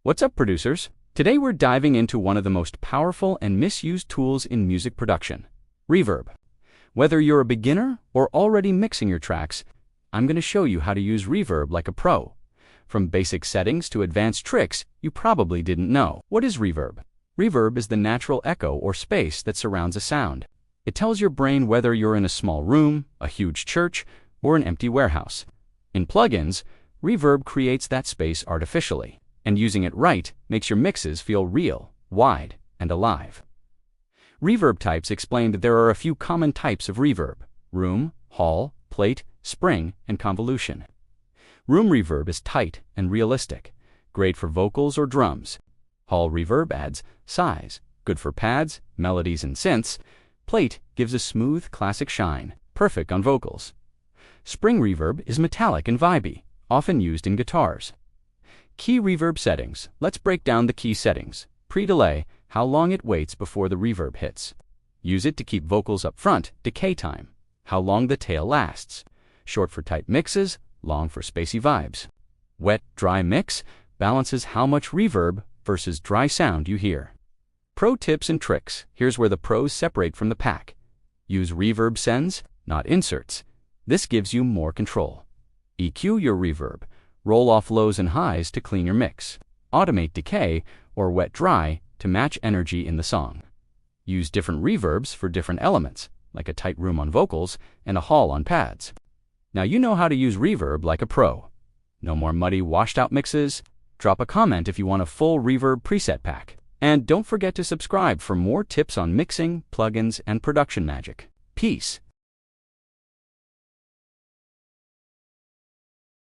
What's up, producers? Today we're diving into one of the most powerful and misused tools in music production, reverb. Whether you're a beginner or already mixing your tracks, I'm going to show you how to use reverb like a pro. From basic settings to advanced tricks you probably didn't know. What is reverb? Reverb is the natural echo or space that surrounds a sound. It tells your brain whether you're in a small room, a huge church, or an empty warehouse. In plugins, reverb creates that space artificially, and using it right makes your mixes feel real, wide, and alive. Reverb types explained that there are a few common types of reverb: room, hall, plate, spring, and convolution. Room reverb is tight and realistic, great for vocals or drums. Hall reverb adds size, good for pads, melodies, and synths. Plate gives a smooth, classic shine, perfect on vocals. Spring reverb is metallic and vibey, often used in guitars. Key reverb settings. Let's break down the key settings. Pre-delay, how long it waits before the reverb hits. Use it to keep vocals up front. Decay time, how long the tail lasts. Short for tight mixes, long for spacey vibes. Wet-dry mix balances how much reverb versus dry sound you hear. Pro tips and tricks. Here's where the pros separate from the pack. Use reverb sends, not inserts. This gives you more control. EQ your reverb. Roll off lows and highs to clean your mix. Automate decay or wet-dry to match energy in the song. Use different reverbs for different elements, like a tight room on vocals and a hall on pads. Now you know how to use reverb like a pro. No more muddy, washed-out mixes. Drop a comment if you want a full reverb preset pack. And don't forget to subscribe for more tips on mixing, plugins, and production magic. Peace.